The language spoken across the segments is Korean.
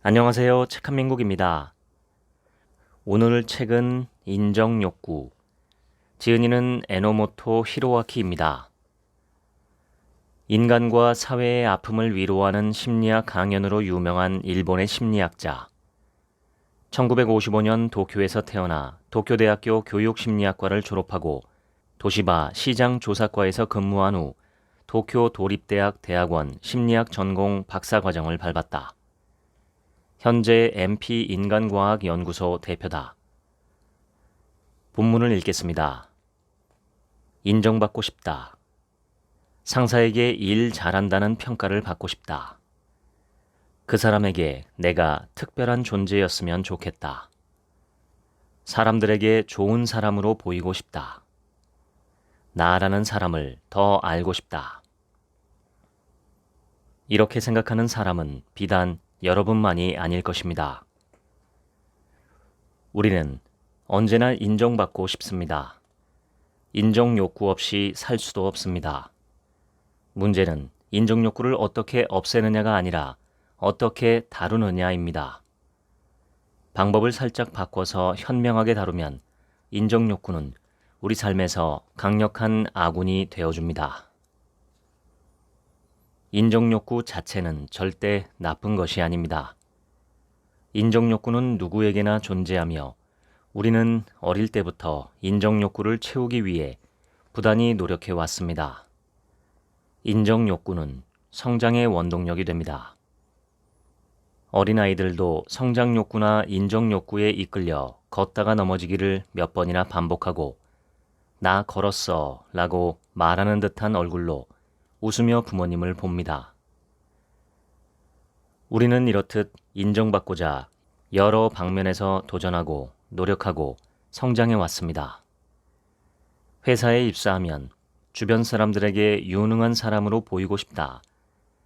안녕하세요. 책 한민국입니다. 오늘 책은 인정욕구, 지은이는 에노모토 히로아키입니다. 인간과 사회의 아픔을 위로하는 심리학 강연으로 유명한 일본의 심리학자. 1955년 도쿄에서 태어나 도쿄대학교 교육심리학과를 졸업하고 도시바 시장조사과에서 근무한 후 도쿄 도립대학 대학원 심리학 전공 박사과정을 밟았다. 현재 MP 인간과학 연구소 대표다. 본문을 읽겠습니다. 인정받고 싶다. 상사에게 일 잘한다는 평가를 받고 싶다. 그 사람에게 내가 특별한 존재였으면 좋겠다. 사람들에게 좋은 사람으로 보이고 싶다. 나라는 사람을 더 알고 싶다. 이렇게 생각하는 사람은 비단 여러분만이 아닐 것입니다. 우리는 언제나 인정받고 싶습니다. 인정 욕구 없이 살 수도 없습니다. 문제는 인정 욕구를 어떻게 없애느냐가 아니라 어떻게 다루느냐입니다. 방법을 살짝 바꿔서 현명하게 다루면 인정 욕구는 우리 삶에서 강력한 아군이 되어줍니다. 인정 욕구 자체는 절대 나쁜 것이 아닙니다. 인정 욕구는 누구에게나 존재하며 우리는 어릴 때부터 인정 욕구를 채우기 위해 부단히 노력해 왔습니다. 인정 욕구는 성장의 원동력이 됩니다. 어린아이들도 성장 욕구나 인정 욕구에 이끌려 걷다가 넘어지기를 몇 번이나 반복하고 나 걸었어 라고 말하는 듯한 얼굴로 웃으며 부모님을 봅니다. 우리는 이렇듯 인정받고자 여러 방면에서 도전하고 노력하고 성장해 왔습니다. 회사에 입사하면 주변 사람들에게 유능한 사람으로 보이고 싶다.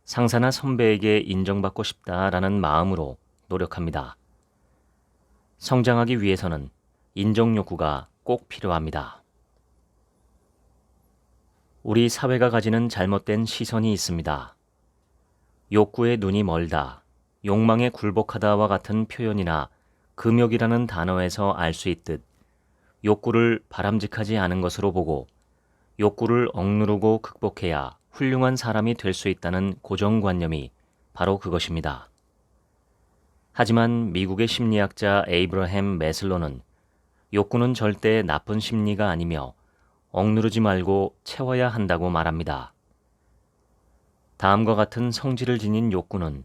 상사나 선배에게 인정받고 싶다라는 마음으로 노력합니다. 성장하기 위해서는 인정 욕구가 꼭 필요합니다. 우리 사회가 가지는 잘못된 시선이 있습니다. 욕구에 눈이 멀다, 욕망에 굴복하다와 같은 표현이나 금욕이라는 단어에서 알 수 있듯 욕구를 바람직하지 않은 것으로 보고 욕구를 억누르고 극복해야 훌륭한 사람이 될 수 있다는 고정관념이 바로 그것입니다. 하지만 미국의 심리학자 에이브러햄 매슬로는 욕구는 절대 나쁜 심리가 아니며 억누르지 말고 채워야 한다고 말합니다. 다음과 같은 성질을 지닌 욕구는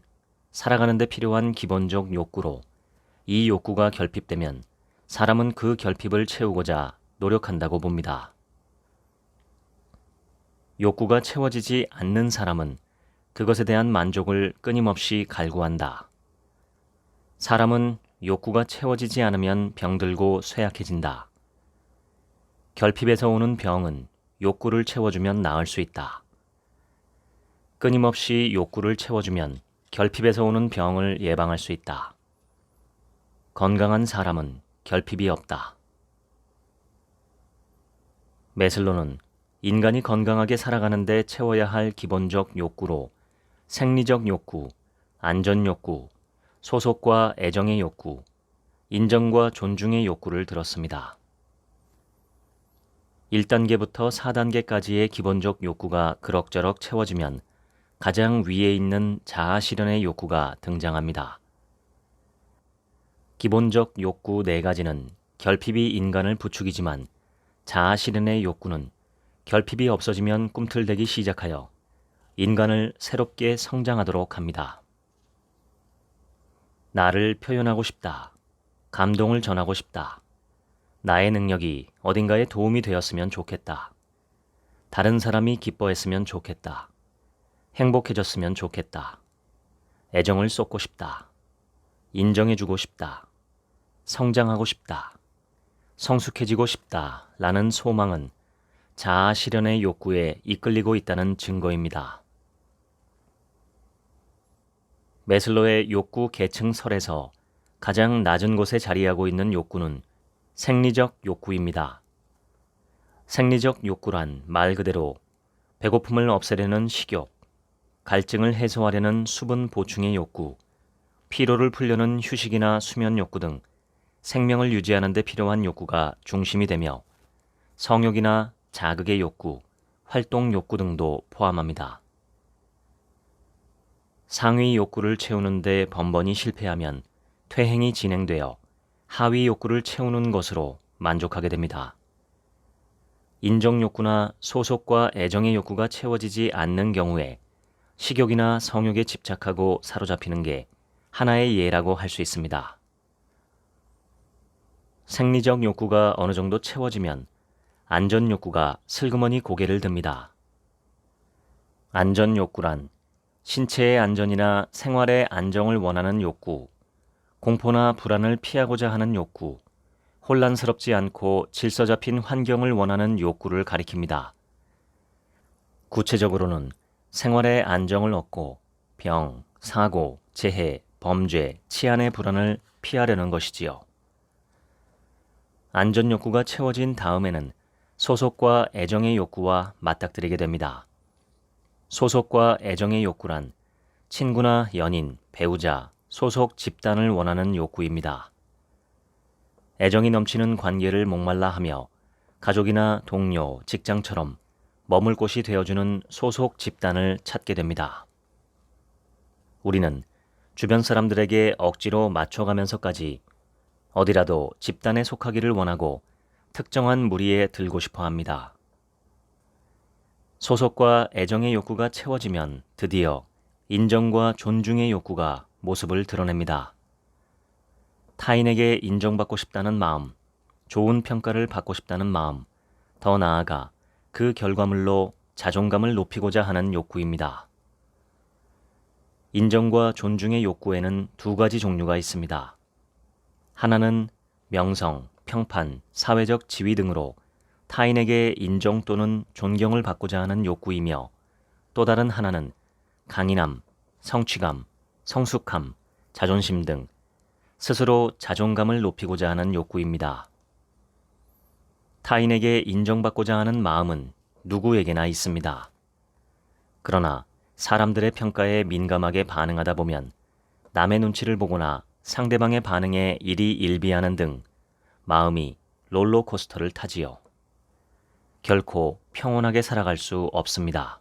살아가는 데 필요한 기본적 욕구로 이 욕구가 결핍되면 사람은 그 결핍을 채우고자 노력한다고 봅니다. 욕구가 채워지지 않는 사람은 그것에 대한 만족을 끊임없이 갈구한다. 사람은 욕구가 채워지지 않으면 병들고 쇠약해진다. 결핍에서 오는 병은 욕구를 채워주면 나을 수 있다. 끊임없이 욕구를 채워주면 결핍에서 오는 병을 예방할 수 있다. 건강한 사람은 결핍이 없다. 매슬로는 인간이 건강하게 살아가는 데 채워야 할 기본적 욕구로 생리적 욕구, 안전 욕구, 소속과 애정의 욕구, 인정과 존중의 욕구를 들었습니다. 1단계부터 4단계까지의 기본적 욕구가 그럭저럭 채워지면 가장 위에 있는 자아 실현의 욕구가 등장합니다. 기본적 욕구 4가지는 결핍이 인간을 부추기지만 자아 실현의 욕구는 결핍이 없어지면 꿈틀대기 시작하여 인간을 새롭게 성장하도록 합니다. 나를 표현하고 싶다. 감동을 전하고 싶다. 나의 능력이 어딘가에 도움이 되었으면 좋겠다. 다른 사람이 기뻐했으면 좋겠다. 행복해졌으면 좋겠다. 애정을 쏟고 싶다. 인정해주고 싶다. 성장하고 싶다. 성숙해지고 싶다. 라는 소망은 자아 실현의 욕구에 이끌리고 있다는 증거입니다. 매슬로의 욕구 계층설에서 가장 낮은 곳에 자리하고 있는 욕구는 생리적 욕구입니다. 생리적 욕구란 말 그대로 배고픔을 없애려는 식욕, 갈증을 해소하려는 수분 보충의 욕구, 피로를 풀려는 휴식이나 수면 욕구 등 생명을 유지하는 데 필요한 욕구가 중심이 되며 성욕이나 자극의 욕구, 활동 욕구 등도 포함합니다. 상위 욕구를 채우는데 번번이 실패하면 퇴행이 진행되어 하위 욕구를 채우는 것으로 만족하게 됩니다. 인정 욕구나 소속과 애정의 욕구가 채워지지 않는 경우에 식욕이나 성욕에 집착하고 사로잡히는 게 하나의 예라고 할 수 있습니다. 생리적 욕구가 어느 정도 채워지면 안전 욕구가 슬그머니 고개를 듭니다. 안전 욕구란 신체의 안전이나 생활의 안정을 원하는 욕구, 공포나 불안을 피하고자 하는 욕구, 혼란스럽지 않고 질서 잡힌 환경을 원하는 욕구를 가리킵니다. 구체적으로는 생활의 안정을 얻고 병, 사고, 재해, 범죄, 치안의 불안을 피하려는 것이지요. 안전 욕구가 채워진 다음에는 소속과 애정의 욕구와 맞닥뜨리게 됩니다. 소속과 애정의 욕구란 친구나 연인, 배우자, 소속 집단을 원하는 욕구입니다. 애정이 넘치는 관계를 목말라 하며 가족이나 동료, 직장처럼 머물 곳이 되어주는 소속 집단을 찾게 됩니다. 우리는 주변 사람들에게 억지로 맞춰가면서까지 어디라도 집단에 속하기를 원하고 특정한 무리에 들고 싶어 합니다. 소속과 애정의 욕구가 채워지면 드디어 인정과 존중의 욕구가 모습을 드러냅니다. 타인에게 인정받고 싶다는 마음, 좋은 평가를 받고 싶다는 마음, 더 나아가 그 결과물로 자존감을 높이고자 하는 욕구입니다. 인정과 존중의 욕구에는 두 가지 종류가 있습니다. 하나는 명성, 평판, 사회적 지위 등으로 타인에게 인정 또는 존경을 받고자 하는 욕구이며 또 다른 하나는 강인함, 성취감, 성숙함, 자존심 등 스스로 자존감을 높이고자 하는 욕구입니다. 타인에게 인정받고자 하는 마음은 누구에게나 있습니다. 그러나 사람들의 평가에 민감하게 반응하다 보면 남의 눈치를 보거나 상대방의 반응에 일희일비하는 등 마음이 롤러코스터를 타지요. 결코 평온하게 살아갈 수 없습니다.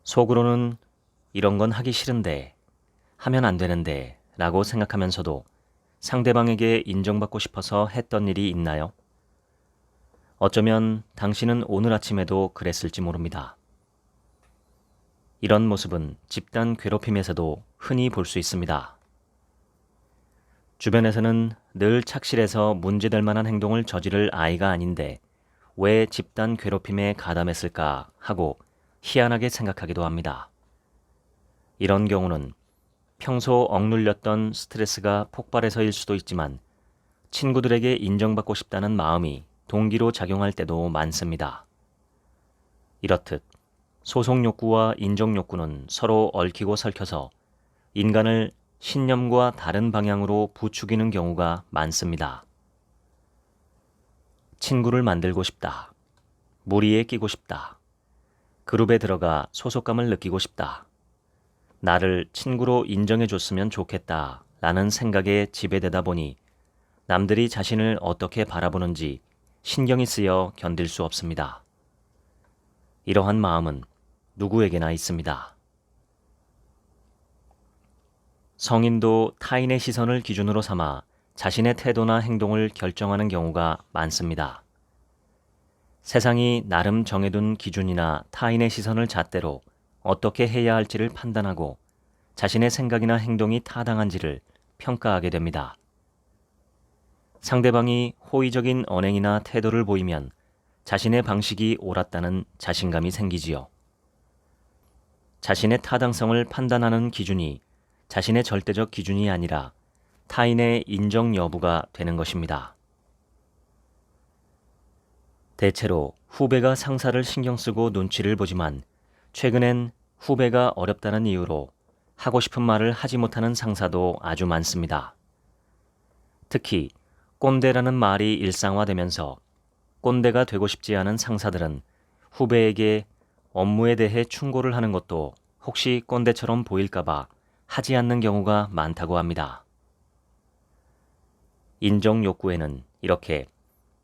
속으로는 이런 건 하기 싫은데, 하면 안 되는데 라고 생각하면서도 상대방에게 인정받고 싶어서 했던 일이 있나요? 어쩌면 당신은 오늘 아침에도 그랬을지 모릅니다. 이런 모습은 집단 괴롭힘에서도 흔히 볼 수 있습니다. 주변에서는 늘 착실해서 문제될 만한 행동을 저지를 아이가 아닌데 왜 집단 괴롭힘에 가담했을까 하고 희한하게 생각하기도 합니다. 이런 경우는 평소 억눌렸던 스트레스가 폭발해서일 수도 있지만 친구들에게 인정받고 싶다는 마음이 동기로 작용할 때도 많습니다. 이렇듯 소속 욕구와 인정 욕구는 서로 얽히고 설켜서 인간을 신념과 다른 방향으로 부추기는 경우가 많습니다. 친구를 만들고 싶다. 무리에 끼고 싶다. 그룹에 들어가 소속감을 느끼고 싶다. 나를 친구로 인정해줬으면 좋겠다 라는 생각에 지배되다 보니 남들이 자신을 어떻게 바라보는지 신경이 쓰여 견딜 수 없습니다. 이러한 마음은 누구에게나 있습니다. 성인도 타인의 시선을 기준으로 삼아 자신의 태도나 행동을 결정하는 경우가 많습니다. 세상이 나름 정해둔 기준이나 타인의 시선을 잣대로 어떻게 해야 할지를 판단하고 자신의 생각이나 행동이 타당한지를 평가하게 됩니다. 상대방이 호의적인 언행이나 태도를 보이면 자신의 방식이 옳았다는 자신감이 생기지요. 자신의 타당성을 판단하는 기준이 자신의 절대적 기준이 아니라 타인의 인정 여부가 되는 것입니다. 대체로 후배가 상사를 신경 쓰고 눈치를 보지만 최근엔 후배가 어렵다는 이유로 하고 싶은 말을 하지 못하는 상사도 아주 많습니다. 특히 꼰대라는 말이 일상화되면서 꼰대가 되고 싶지 않은 상사들은 후배에게 업무에 대해 충고를 하는 것도 혹시 꼰대처럼 보일까봐 하지 않는 경우가 많다고 합니다. 인정 욕구에는 이렇게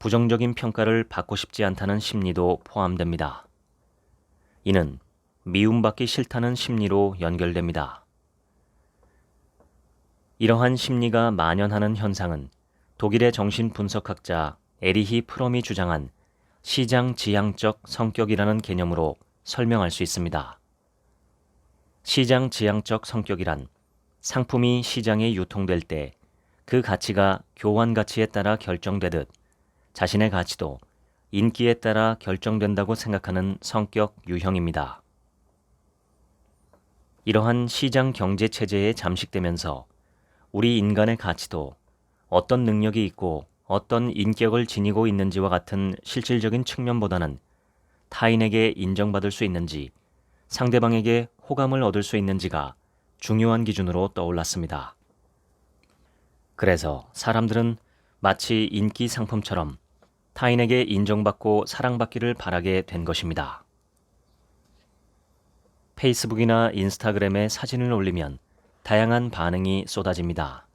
부정적인 평가를 받고 싶지 않다는 심리도 포함됩니다. 이는 미움받기 싫다는 심리로 연결됩니다. 이러한 심리가 만연하는 현상은 독일의 정신분석학자 에리히 프롬이 주장한 시장지향적 성격이라는 개념으로 설명할 수 있습니다. 시장지향적 성격이란 상품이 시장에 유통될 때 그 가치가 교환 가치에 따라 결정되듯 자신의 가치도 인기에 따라 결정된다고 생각하는 성격 유형입니다. 이러한 시장 경제 체제에 잠식되면서 우리 인간의 가치도 어떤 능력이 있고 어떤 인격을 지니고 있는지와 같은 실질적인 측면보다는 타인에게 인정받을 수 있는지, 상대방에게 호감을 얻을 수 있는지가 중요한 기준으로 떠올랐습니다. 그래서 사람들은 마치 인기 상품처럼 타인에게 인정받고 사랑받기를 바라게 된 것입니다. 페이스북이나 인스타그램에 사진을 올리면 다양한 반응이 쏟아집니다.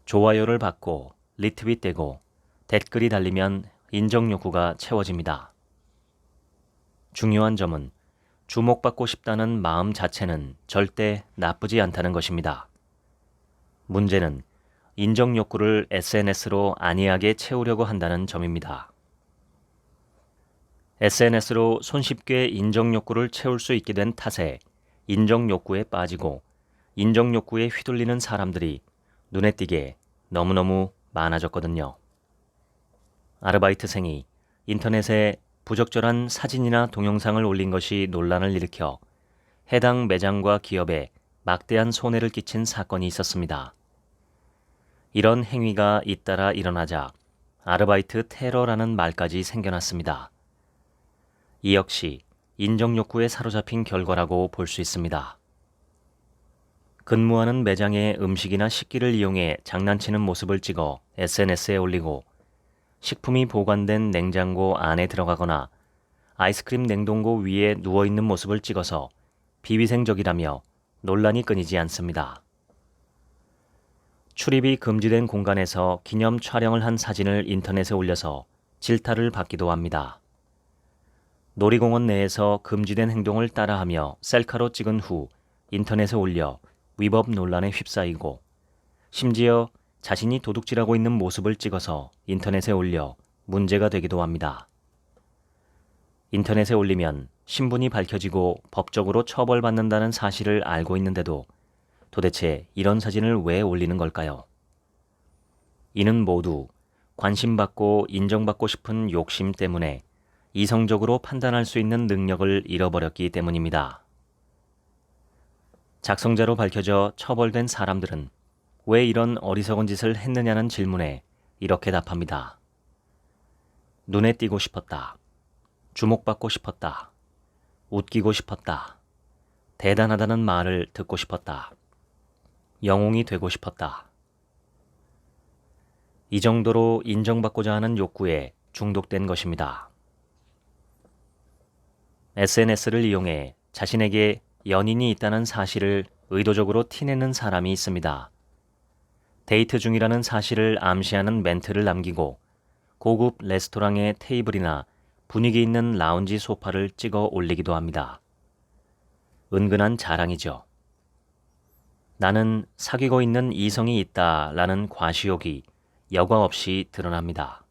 좋아요를 받고 리트윗되고 댓글이 달리면 인정 욕구가 채워집니다. 중요한 점은 주목받고 싶다는 마음 자체는 절대 나쁘지 않다는 것입니다. 문제는 인정 욕구를 SNS로 안이하게 채우려고 한다는 점입니다. SNS로 손쉽게 인정 욕구를 채울 수 있게 된 탓에 인정 욕구에 빠지고 인정 욕구에 휘둘리는 사람들이 눈에 띄게 너무너무 많아졌거든요. 아르바이트생이 인터넷에 부적절한 사진이나 동영상을 올린 것이 논란을 일으켜 해당 매장과 기업에 막대한 손해를 끼친 사건이 있었습니다. 이런 행위가 잇따라 일어나자 아르바이트 테러라는 말까지 생겨났습니다. 이 역시 인정 욕구에 사로잡힌 결과라고 볼 수 있습니다. 근무하는 매장의 음식이나 식기를 이용해 장난치는 모습을 찍어 SNS에 올리고 식품이 보관된 냉장고 안에 들어가거나 아이스크림 냉동고 위에 누워있는 모습을 찍어서 비위생적이라며 논란이 끊이지 않습니다. 출입이 금지된 공간에서 기념 촬영을 한 사진을 인터넷에 올려서 질타를 받기도 합니다. 놀이공원 내에서 금지된 행동을 따라하며 셀카로 찍은 후 인터넷에 올려 위법 논란에 휩싸이고 심지어 자신이 도둑질하고 있는 모습을 찍어서 인터넷에 올려 문제가 되기도 합니다. 인터넷에 올리면 신분이 밝혀지고 법적으로 처벌받는다는 사실을 알고 있는데도 도대체 이런 사진을 왜 올리는 걸까요? 이는 모두 관심받고 인정받고 싶은 욕심 때문에 이성적으로 판단할 수 있는 능력을 잃어버렸기 때문입니다. 작성자로 밝혀져 처벌된 사람들은 왜 이런 어리석은 짓을 했느냐는 질문에 이렇게 답합니다. 눈에 띄고 싶었다. 주목받고 싶었다. 웃기고 싶었다. 대단하다는 말을 듣고 싶었다. 영웅이 되고 싶었다. 이 정도로 인정받고자 하는 욕구에 중독된 것입니다. SNS를 이용해 자신에게 연인이 있다는 사실을 의도적으로 티내는 사람이 있습니다. 데이트 중이라는 사실을 암시하는 멘트를 남기고 고급 레스토랑의 테이블이나 분위기 있는 라운지 소파를 찍어 올리기도 합니다. 은근한 자랑이죠. 나는 사귀고 있는 이성이 있다라는 과시욕이 여과 없이 드러납니다.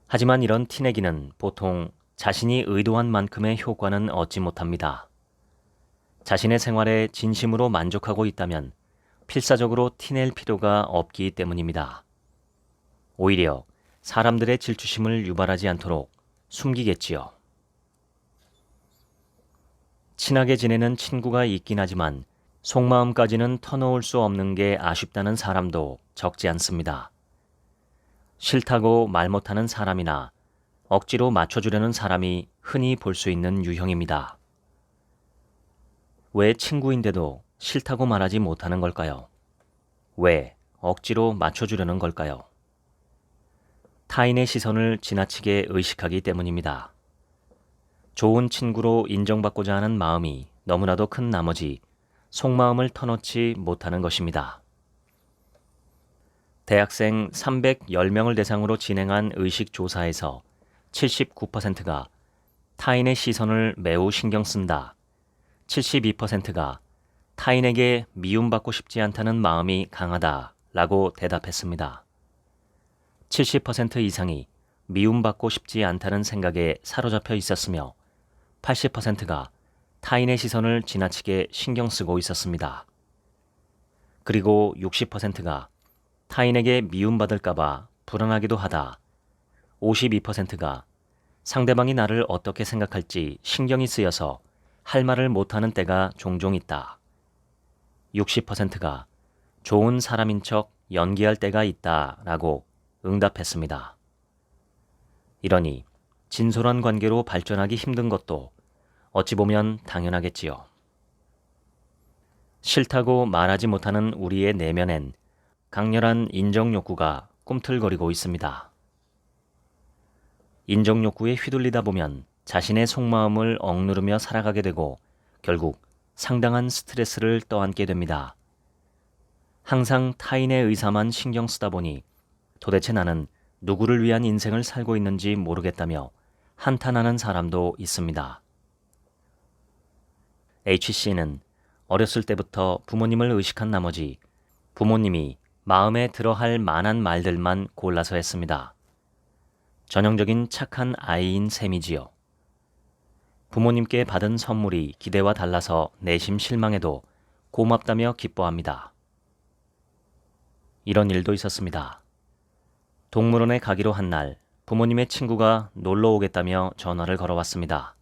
하지만 이런 티내기는 보통 자신이 의도한 만큼의 효과는 얻지 못합니다. 자신의 생활에 진심으로 만족하고 있다면 필사적으로 티낼 필요가 없기 때문입니다. 오히려 사람들의 질투심을 유발하지 않도록 숨기겠지요. 친하게 지내는 친구가 있긴 하지만 속마음까지는 터놓을 수 없는 게 아쉽다는 사람도 적지 않습니다. 싫다고 말 못하는 사람이나 억지로 맞춰주려는 사람이 흔히 볼 수 있는 유형입니다. 왜 친구인데도 싫다고 말하지 못하는 걸까요? 왜 억지로 맞춰주려는 걸까요? 타인의 시선을 지나치게 의식하기 때문입니다. 좋은 친구로 인정받고자 하는 마음이 너무나도 큰 나머지 속마음을 터놓지 못하는 것입니다. 대학생 310명을 대상으로 진행한 의식조사에서 79%가 타인의 시선을 매우 신경 쓴다, 72%가 타인에게 미움받고 싶지 않다는 마음이 강하다라고 대답했습니다. 70% 이상이 미움받고 싶지 않다는 생각에 사로잡혀 있었으며 80%가 타인의 시선을 지나치게 신경 쓰고 있었습니다. 그리고 60%가 타인에게 미움받을까봐 불안하기도 하다, 52%가 상대방이 나를 어떻게 생각할지 신경이 쓰여서 할 말을 못하는 때가 종종 있다, 60%가 좋은 사람인 척 연기할 때가 있다라고 응답했습니다. 이러니 진솔한 관계로 발전하기 힘든 것도 어찌 보면 당연하겠지요. 싫다고 말하지 못하는 우리의 내면엔 강렬한 인정 욕구가 꿈틀거리고 있습니다. 인정 욕구에 휘둘리다 보면 자신의 속마음을 억누르며 살아가게 되고 결국 상당한 스트레스를 떠안게 됩니다. 항상 타인의 의사만 신경 쓰다 보니 도대체 나는 누구를 위한 인생을 살고 있는지 모르겠다며 한탄하는 사람도 있습니다. H씨는 어렸을 때부터 부모님을 의식한 나머지 부모님이 마음에 들어할 만한 말들만 골라서 했습니다. 전형적인 착한 아이인 셈이지요. 부모님께 받은 선물이 기대와 달라서 내심 실망해도 고맙다며 기뻐합니다. 이런 일도 있었습니다. 동물원에 가기로 한 날 부모님의 친구가 놀러 오겠다며 전화를 걸어왔습니다.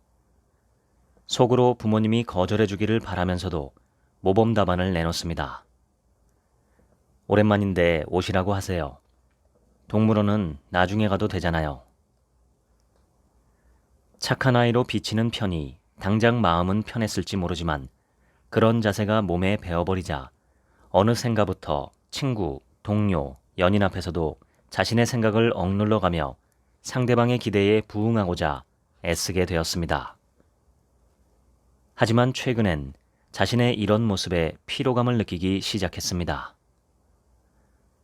속으로 부모님이 거절해 주기를 바라면서도 모범 답안을 내놓습니다. 오랜만인데 오시라고 하세요. 동물원은 나중에 가도 되잖아요. 착한 아이로 비치는 편이 당장 마음은 편했을지 모르지만 그런 자세가 몸에 배어버리자 어느샌가부터 친구, 동료, 연인 앞에서도 자신의 생각을 억눌러가며 상대방의 기대에 부응하고자 애쓰게 되었습니다. 하지만 최근엔 자신의 이런 모습에 피로감을 느끼기 시작했습니다.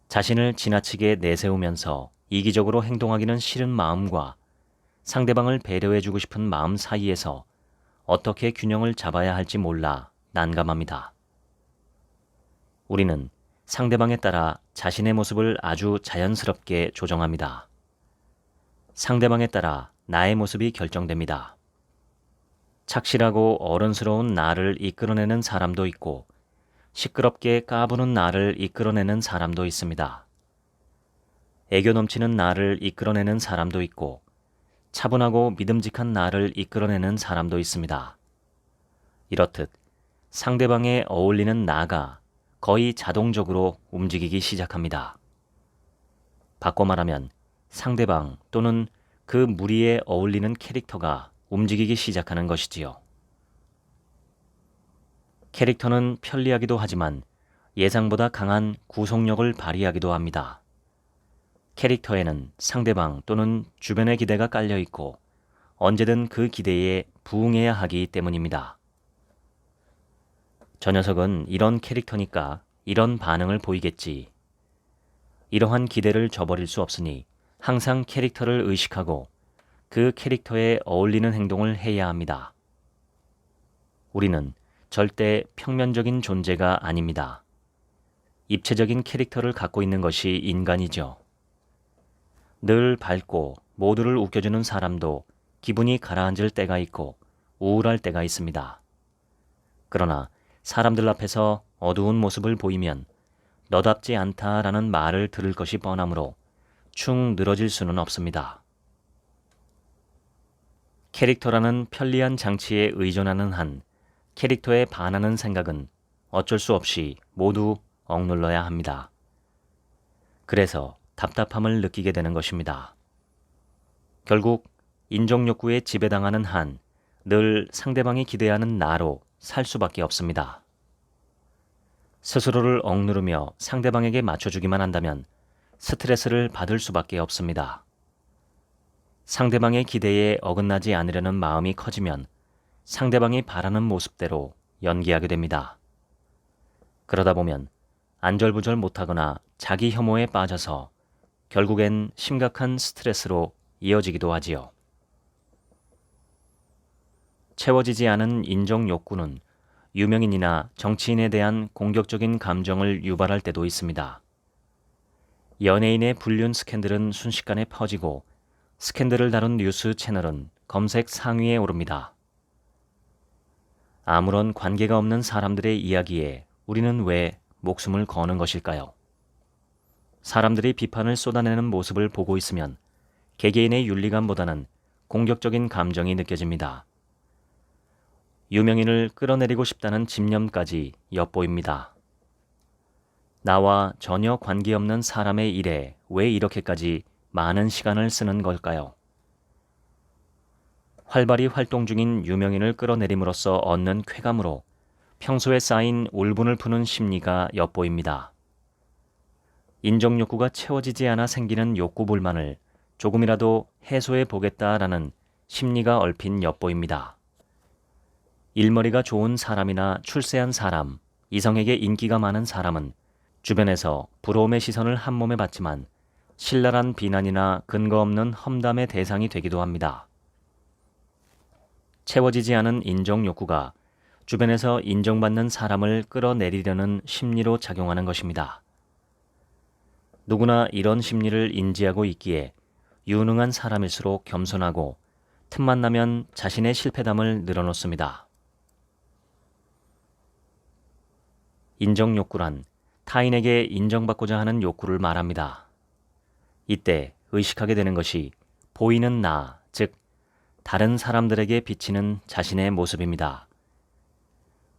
자신을 지나치게 내세우면서 이기적으로 행동하기는 싫은 마음과 상대방을 배려해주고 싶은 마음 사이에서 어떻게 균형을 잡아야 할지 몰라 난감합니다. 우리는 상대방에 따라 자신의 모습을 아주 자연스럽게 조정합니다. 상대방에 따라 나의 모습이 결정됩니다. 착실하고 어른스러운 나를 이끌어내는 사람도 있고 시끄럽게 까부는 나를 이끌어내는 사람도 있습니다. 애교 넘치는 나를 이끌어내는 사람도 있고 차분하고 믿음직한 나를 이끌어내는 사람도 있습니다. 이렇듯 상대방에 어울리는 나가 거의 자동적으로 움직이기 시작합니다. 바꿔 말하면 상대방 또는 그 무리에 어울리는 캐릭터가 움직이기 시작하는 것이지요. 캐릭터는 편리하기도 하지만 예상보다 강한 구속력을 발휘하기도 합니다. 캐릭터에는 상대방 또는 주변의 기대가 깔려 있고 언제든 그 기대에 부응해야 하기 때문입니다. 저 녀석은 이런 캐릭터니까 이런 반응을 보이겠지. 이러한 기대를 저버릴 수 없으니 항상 캐릭터를 의식하고 그 캐릭터에 어울리는 행동을 해야 합니다. 우리는 절대 평면적인 존재가 아닙니다. 입체적인 캐릭터를 갖고 있는 것이 인간이죠. 늘 밝고 모두를 웃겨주는 사람도 기분이 가라앉을 때가 있고 우울할 때가 있습니다. 그러나 사람들 앞에서 어두운 모습을 보이면 너답지 않다라는 말을 들을 것이 뻔하므로 축 늘어질 수는 없습니다. 캐릭터라는 편리한 장치에 의존하는 한 캐릭터에 반하는 생각은 어쩔 수 없이 모두 억눌러야 합니다. 그래서 답답함을 느끼게 되는 것입니다. 결국 인정욕구에 지배당하는 한 늘 상대방이 기대하는 나로 살 수밖에 없습니다. 스스로를 억누르며 상대방에게 맞춰주기만 한다면 스트레스를 받을 수밖에 없습니다. 상대방의 기대에 어긋나지 않으려는 마음이 커지면 상대방이 바라는 모습대로 연기하게 됩니다. 그러다 보면 안절부절 못하거나 자기 혐오에 빠져서 결국엔 심각한 스트레스로 이어지기도 하지요. 채워지지 않은 인정 욕구는 유명인이나 정치인에 대한 공격적인 감정을 유발할 때도 있습니다. 연예인의 불륜 스캔들은 순식간에 퍼지고 스캔들을 다룬 뉴스 채널은 검색 상위에 오릅니다. 아무런 관계가 없는 사람들의 이야기에 우리는 왜 목숨을 거는 것일까요? 사람들이 비판을 쏟아내는 모습을 보고 있으면 개개인의 윤리감보다는 공격적인 감정이 느껴집니다. 유명인을 끌어내리고 싶다는 집념까지 엿보입니다. 나와 전혀 관계없는 사람의 일에 왜 이렇게까지 많은 시간을 쓰는 걸까요? 활발히 활동 중인 유명인을 끌어내림으로써 얻는 쾌감으로 평소에 쌓인 울분을 푸는 심리가 엿보입니다. 인정 욕구가 채워지지 않아 생기는 욕구 불만을 조금이라도 해소해 보겠다라는 심리가 얼핏 엿보입니다. 일머리가 좋은 사람이나 출세한 사람, 이성에게 인기가 많은 사람은 주변에서 부러움의 시선을 한몸에 받지만 신랄한 비난이나 근거 없는 험담의 대상이 되기도 합니다. 채워지지 않은 인정 욕구가 주변에서 인정받는 사람을 끌어내리려는 심리로 작용하는 것입니다. 누구나 이런 심리를 인지하고 있기에 유능한 사람일수록 겸손하고 틈만 나면 자신의 실패담을 늘어놓습니다. 인정 욕구란 타인에게 인정받고자 하는 욕구를 말합니다. 이때 의식하게 되는 것이 보이는 나, 즉 다른 사람들에게 비치는 자신의 모습입니다.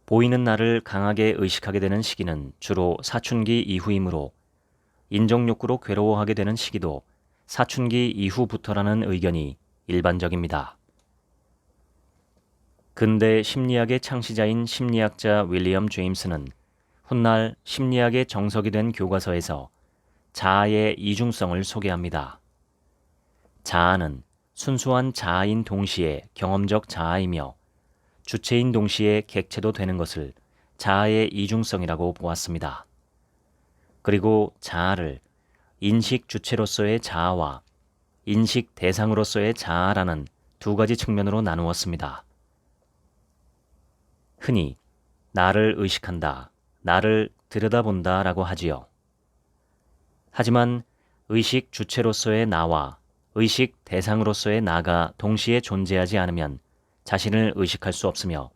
보이는 나를 강하게 의식하게 되는 시기는 주로 사춘기 이후이므로 인정 욕구로 괴로워하게 되는 시기도 사춘기 이후부터라는 의견이 일반적입니다. 근대 심리학의 창시자인 심리학자 윌리엄 제임스는 훗날 심리학의 정석이 된 교과서에서 자아의 이중성을 소개합니다. 자아는 순수한 자아인 동시에 경험적 자아이며 주체인 동시에 객체도 되는 것을 자아의 이중성이라고 보았습니다. 그리고 자아를 인식 주체로서의 자아와 인식 대상으로서의 자아라는 두 가지 측면으로 나누었습니다. 흔히 나를 의식한다, 나를 들여다본다 라고 하지요. 하지만 의식 주체로서의 나와 의식 대상으로서의 나가 동시에 존재하지 않으면 자신을 의식할 수 없으며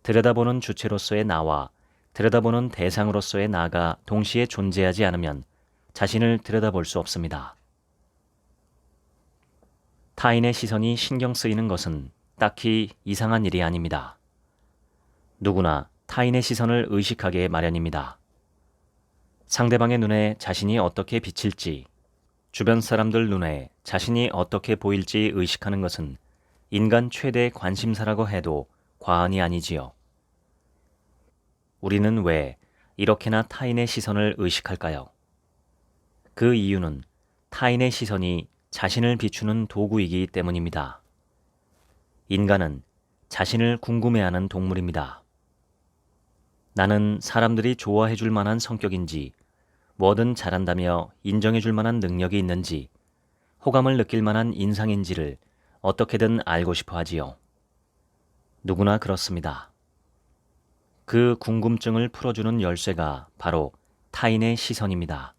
들여다보는 주체로서의 나와 들여다보는 대상으로서의 나가 동시에 존재하지 않으면 자신을 들여다볼 수 없습니다. 타인의 시선이 신경 쓰이는 것은 딱히 이상한 일이 아닙니다. 누구나 타인의 시선을 의식하게 마련입니다. 상대방의 눈에 자신이 어떻게 비칠지, 주변 사람들 눈에 자신이 어떻게 보일지 의식하는 것은 인간 최대 관심사라고 해도 과언이 아니지요. 우리는 왜 이렇게나 타인의 시선을 의식할까요? 그 이유는 타인의 시선이 자신을 비추는 도구이기 때문입니다. 인간은 자신을 궁금해하는 동물입니다. 나는 사람들이 좋아해 줄 만한 성격인지, 뭐든 잘한다며 인정해 줄 만한 능력이 있는지, 호감을 느낄 만한 인상인지를 어떻게든 알고 싶어 하지요. 누구나 그렇습니다. 그 궁금증을 풀어주는 열쇠가 바로 타인의 시선입니다.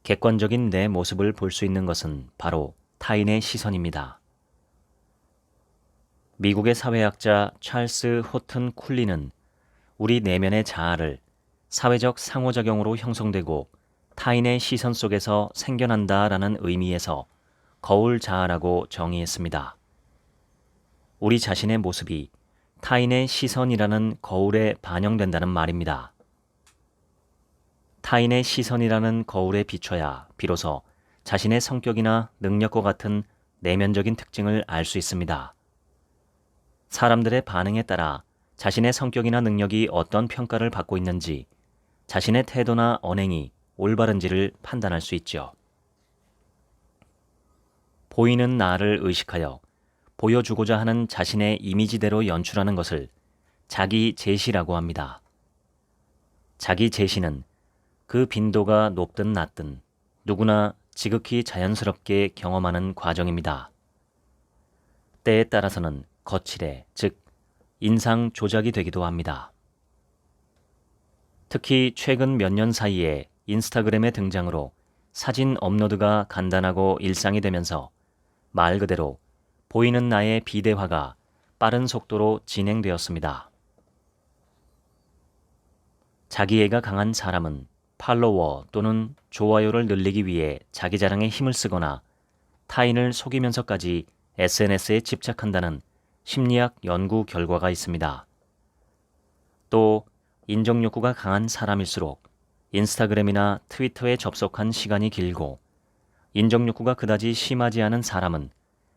객관적인 내 모습을 볼 수 있는 것은 바로 타인의 시선입니다. 미국의 사회학자 찰스 호튼 쿨리는 우리 내면의 자아를 사회적 상호작용으로 형성되고 타인의 시선 속에서 생겨난다라는 의미에서 거울 자아라고 정의했습니다. 우리 자신의 모습이 타인의 시선이라는 거울에 반영된다는 말입니다. 타인의 시선이라는 거울에 비춰야 비로소 자신의 성격이나 능력과 같은 내면적인 특징을 알 수 있습니다. 사람들의 반응에 따라 자신의 성격이나 능력이 어떤 평가를 받고 있는지, 자신의 태도나 언행이 올바른지를 판단할 수 있죠. 보이는 나를 의식하여 보여주고자 하는 자신의 이미지대로 연출하는 것을 자기 제시라고 합니다. 자기 제시는 그 빈도가 높든 낮든 누구나 지극히 자연스럽게 경험하는 과정입니다. 때에 따라서는 거칠해, 즉 인상 조작이 되기도 합니다. 특히 최근 몇 년 사이에 인스타그램의 등장으로 사진 업로드가 간단하고 일상이 되면서 말 그대로 보이는 나의 비대화가 빠른 속도로 진행되었습니다. 자기애가 강한 사람은 팔로워 또는 좋아요를 늘리기 위해 자기 자랑에 힘을 쓰거나 타인을 속이면서까지 SNS에 집착한다는 심리학 연구 결과가 있습니다. 또 인정 욕구가 강한 사람일수록 인스타그램이나 트위터에 접속한 시간이 길고 인정 욕구가 그다지 심하지 않은 사람은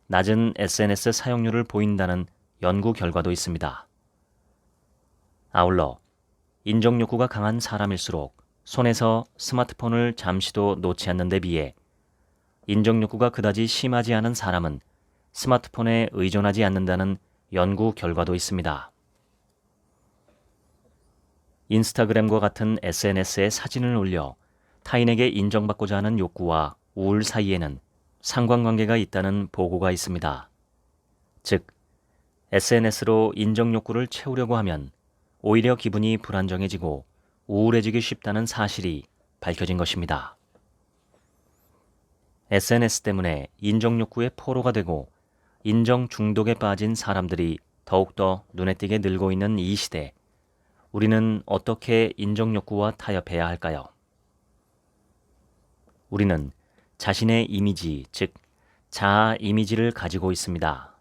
낮은 SNS 사용률을 보인다는 연구 결과도 있습니다. 아울러 인정 욕구가 강한 사람일수록 손에서 스마트폰을 잠시도 놓지 않는 데 비해 인정 욕구가 그다지 심하지 않은 사람은 스마트폰에 의존하지 않는다는 연구 결과도 있습니다. 인스타그램과 같은 SNS에 사진을 올려 타인에게 인정받고자 하는 욕구와 우울 사이에는 상관관계가 있다는 보고가 있습니다. 즉, SNS로 인정 욕구를 채우려고 하면 오히려 기분이 불안정해지고 우울해지기 쉽다는 사실이 밝혀진 것입니다. SNS 때문에 인정 욕구의 포로가 되고 인정 중독에 빠진 사람들이 더욱더 눈에 띄게 늘고 있는 이 시대, 우리는 어떻게 인정 욕구와 타협해야 할까요? 우리는 자신의 이미지, 즉 자아 이미지를 가지고 있습니다.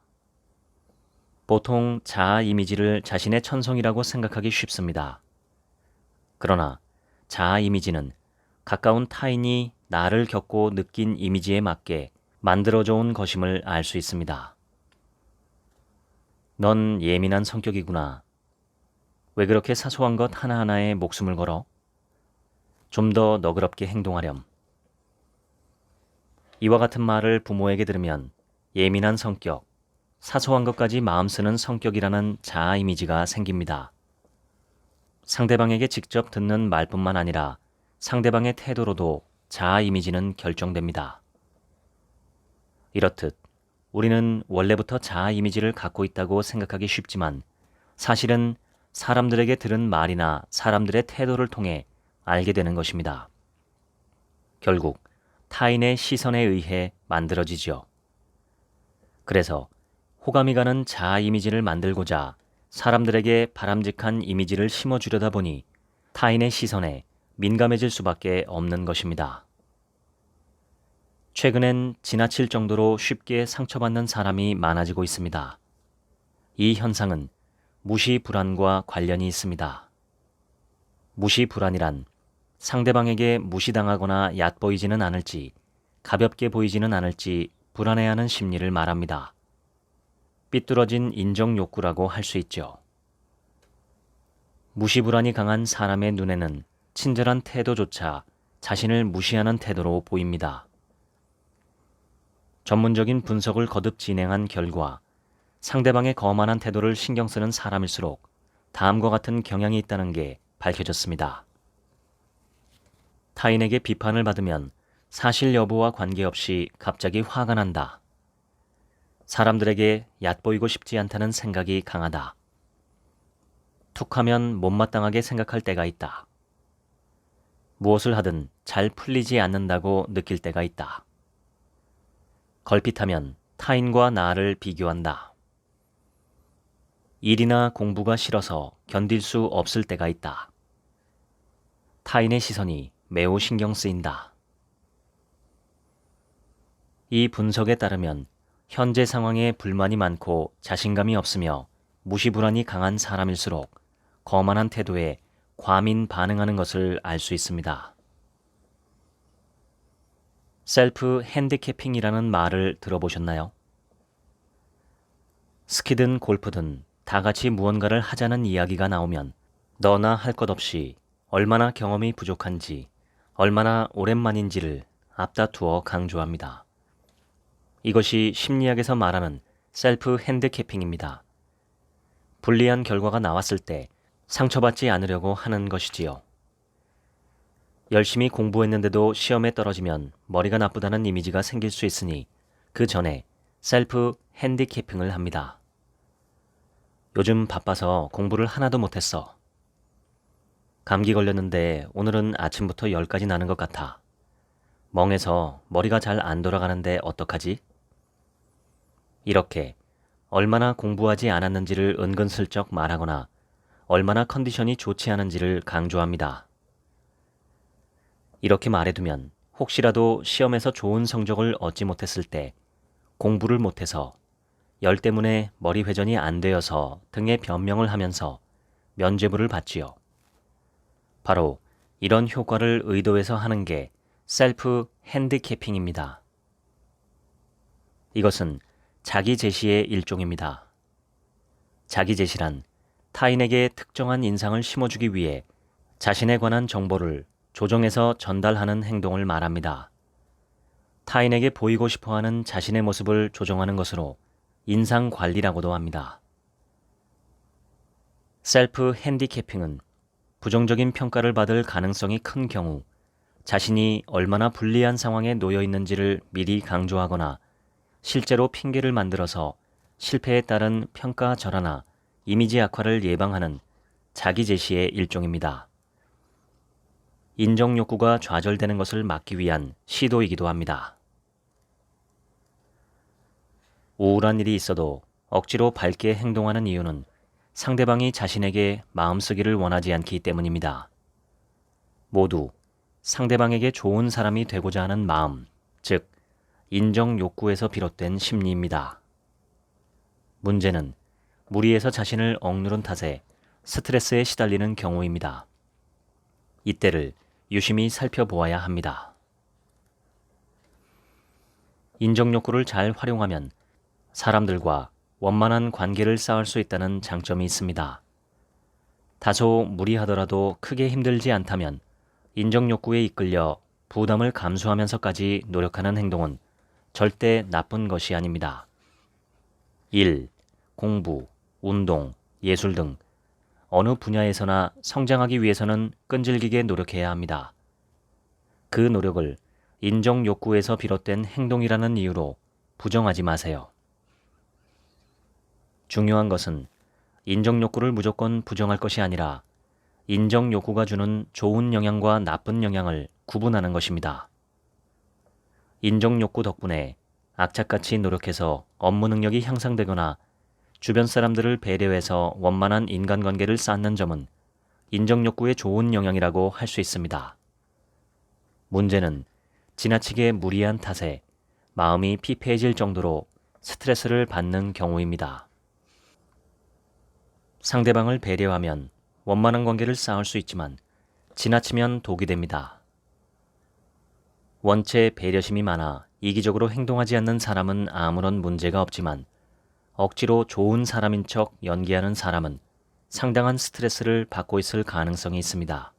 보통 자아 이미지를 자신의 천성이라고 생각하기 쉽습니다. 그러나 자아 이미지는 가까운 타인이 나를 겪고 느낀 이미지에 맞게 만들어져 온 것임을 알 수 있습니다. 넌 예민한 성격이구나. 왜 그렇게 사소한 것 하나하나에 목숨을 걸어? 좀 더 너그럽게 행동하렴. 이와 같은 말을 부모에게 들으면 예민한 성격, 사소한 것까지 마음 쓰는 성격이라는 자아 이미지가 생깁니다. 상대방에게 직접 듣는 말뿐만 아니라 상대방의 태도로도 자아 이미지는 결정됩니다. 이렇듯 우리는 원래부터 자아 이미지를 갖고 있다고 생각하기 쉽지만 사실은 사람들에게 들은 말이나 사람들의 태도를 통해 알게 되는 것입니다. 결국 타인의 시선에 의해 만들어지죠. 그래서 호감이 가는 자아 이미지를 만들고자 사람들에게 바람직한 이미지를 심어주려다 보니 타인의 시선에 민감해질 수밖에 없는 것입니다. 최근엔 지나칠 정도로 쉽게 상처받는 사람이 많아지고 있습니다. 이 현상은 무시 불안과 관련이 있습니다. 무시 불안이란 상대방에게 무시당하거나 얕보이지는 않을지, 가볍게 보이지는 않을지 불안해하는 심리를 말합니다. 삐뚤어진 인정 욕구라고 할 수 있죠. 무시 불안이 강한 사람의 눈에는 친절한 태도조차 자신을 무시하는 태도로 보입니다. 전문적인 분석을 거듭 진행한 결과 상대방의 거만한 태도를 신경 쓰는 사람일수록 다음과 같은 경향이 있다는 게 밝혀졌습니다. 타인에게 비판을 받으면 사실 여부와 관계없이 갑자기 화가 난다. 사람들에게 얕보이고 싶지 않다는 생각이 강하다. 툭하면 못마땅하게 생각할 때가 있다. 무엇을 하든 잘 풀리지 않는다고 느낄 때가 있다. 걸핏하면 타인과 나를 비교한다. 일이나 공부가 싫어서 견딜 수 없을 때가 있다. 타인의 시선이 매우 신경 쓰인다. 이 분석에 따르면 현재 상황에 불만이 많고 자신감이 없으며 무시불안이 강한 사람일수록 거만한 태도에 과민 반응하는 것을 알 수 있습니다. 셀프 핸디캐핑이라는 말을 들어보셨나요? 스키든 골프든 다 같이 무언가를 하자는 이야기가 나오면 너나 할 것 없이 얼마나 경험이 부족한지, 얼마나 오랜만인지를 앞다투어 강조합니다. 이것이 심리학에서 말하는 셀프 핸디캐핑입니다. 불리한 결과가 나왔을 때 상처받지 않으려고 하는 것이지요. 열심히 공부했는데도 시험에 떨어지면 머리가 나쁘다는 이미지가 생길 수 있으니 그 전에 셀프 핸디캐핑을 합니다. 요즘 바빠서 공부를 하나도 못했어. 감기 걸렸는데 오늘은 아침부터 열까지 나는 것 같아. 멍해서 머리가 잘 안 돌아가는데 어떡하지? 이렇게 얼마나 공부하지 않았는지를 은근슬쩍 말하거나 얼마나 컨디션이 좋지 않은지를 강조합니다. 이렇게 말해두면 혹시라도 시험에서 좋은 성적을 얻지 못했을 때 공부를 못해서 열 때문에 머리 회전이 안 되어서 등에 변명을 하면서 면죄부를 받지요. 바로 이런 효과를 의도해서 하는 게 셀프 핸디캐핑입니다. 이것은 자기 제시의 일종입니다. 자기 제시란 타인에게 특정한 인상을 심어주기 위해 자신에 관한 정보를 조정해서 전달하는 행동을 말합니다. 타인에게 보이고 싶어하는 자신의 모습을 조정하는 것으로 인상 관리라고도 합니다. 셀프 핸디캐핑은 부정적인 평가를 받을 가능성이 큰 경우 자신이 얼마나 불리한 상황에 놓여 있는지를 미리 강조하거나 실제로 핑계를 만들어서 실패에 따른 평가 절하나 이미지 악화를 예방하는 자기 제시의 일종입니다. 인정 욕구가 좌절되는 것을 막기 위한 시도이기도 합니다. 우울한 일이 있어도 억지로 밝게 행동하는 이유는 상대방이 자신에게 마음쓰기를 원하지 않기 때문입니다. 모두 상대방에게 좋은 사람이 되고자 하는 마음, 즉 인정 욕구에서 비롯된 심리입니다. 문제는 무리해서 자신을 억누른 탓에 스트레스에 시달리는 경우입니다. 이때를 유심히 살펴보아야 합니다. 인정 욕구를 잘 활용하면 사람들과 원만한 관계를 쌓을 수 있다는 장점이 있습니다. 다소 무리하더라도 크게 힘들지 않다면 인정 욕구에 이끌려 부담을 감수하면서까지 노력하는 행동은 절대 나쁜 것이 아닙니다. 일, 공부, 운동, 예술 등 어느 분야에서나 성장하기 위해서는 끈질기게 노력해야 합니다. 그 노력을 인정 욕구에서 비롯된 행동이라는 이유로 부정하지 마세요. 중요한 것은 인정 욕구를 무조건 부정할 것이 아니라 인정 욕구가 주는 좋은 영향과 나쁜 영향을 구분하는 것입니다. 인정 욕구 덕분에 악착같이 노력해서 업무 능력이 향상되거나 주변 사람들을 배려해서 원만한 인간관계를 쌓는 점은 인정 욕구의 좋은 영향이라고 할 수 있습니다. 문제는 지나치게 무리한 탓에 마음이 피폐해질 정도로 스트레스를 받는 경우입니다. 상대방을 배려하면 원만한 관계를 쌓을 수 있지만 지나치면 독이 됩니다. 원체 배려심이 많아 이기적으로 행동하지 않는 사람은 아무런 문제가 없지만 억지로 좋은 사람인 척 연기하는 사람은 상당한 스트레스를 받고 있을 가능성이 있습니다.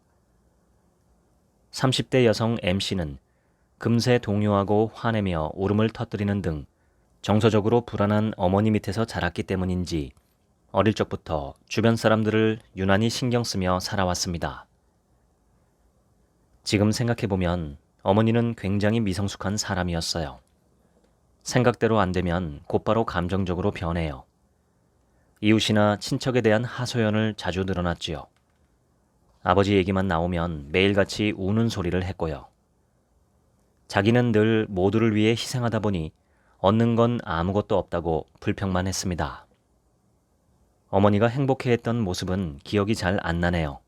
30대 여성 M씨는 금세 동요하고 화내며 울음을 터뜨리는 등 정서적으로 불안한 어머니 밑에서 자랐기 때문인지 어릴 적부터 주변 사람들을 유난히 신경 쓰며 살아왔습니다. 지금 생각해보면 어머니는 굉장히 미성숙한 사람이었어요. 생각대로 안 되면 곧바로 감정적으로 변해요. 이웃이나 친척에 대한 하소연을 자주 늘어났지요. 아버지 얘기만 나오면 매일같이 우는 소리를 했고요. 자기는 늘 모두를 위해 희생하다 보니 얻는 건 아무것도 없다고 불평만 했습니다. 어머니가 행복해했던 모습은 기억이 잘 안 나네요.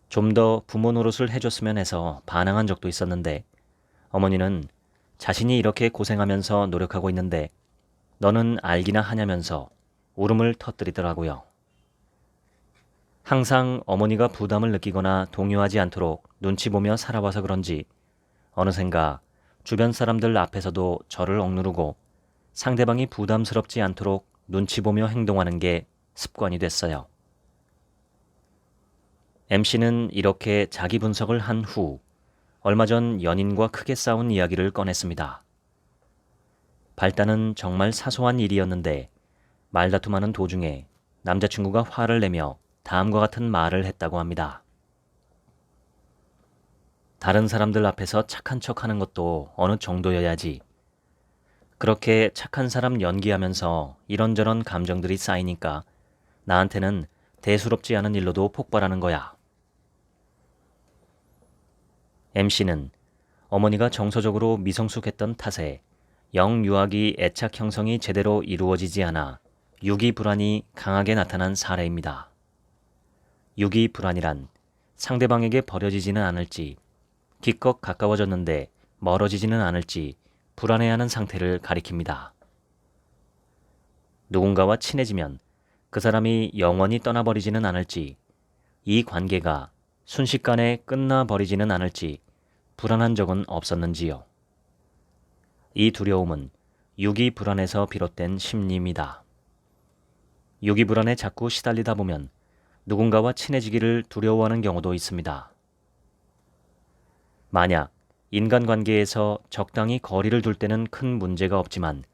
좀 더 부모 노릇을 해줬으면 해서 반항한 적도 있었는데 어머니는 자신이 이렇게 고생하면서 노력하고 있는데 너는 알기나 하냐면서 울음을 터뜨리더라고요. 항상 어머니가 부담을 느끼거나 동요하지 않도록 눈치 보며 살아와서 그런지 어느샌가 주변 사람들 앞에서도 저를 억누르고 상대방이 부담스럽지 않도록 눈치 보며 행동하는 게 습관이 됐어요. MC는 이렇게 자기 분석을 한 후 얼마 전 연인과 크게 싸운 이야기를 꺼냈습니다. 발단은 정말 사소한 일이었는데 말다툼하는 도중에 남자친구가 화를 내며 다음과 같은 말을 했다고 합니다. 다른 사람들 앞에서 착한 척하는 것도 어느 정도여야지. 그렇게 착한 사람 연기하면서 이런저런 감정들이 쌓이니까 나한테는 대수롭지 않은 일로도 폭발하는 거야. MC는 어머니가 정서적으로 미성숙했던 탓에 영유아기 애착 형성이 제대로 이루어지지 않아 유기 불안이 강하게 나타난 사례입니다. 유기 불안이란 상대방에게 버려지지는 않을지, 기껏 가까워졌는데 멀어지지는 않을지 불안해하는 상태를 가리킵니다. 누군가와 친해지면 그 사람이 영원히 떠나버리지는 않을지, 이 관계가 순식간에 끝나버리지는 않을지 불안한 적은 없었는지요. 이 두려움은 유기 불안에서 비롯된 심리입니다. 유기 불안에 자꾸 시달리다 보면 누군가와 친해지기를 두려워하는 경우도 있습니다. 만약 인간관계에서 적당히 거리를 둘 때는 큰 문제가 없지만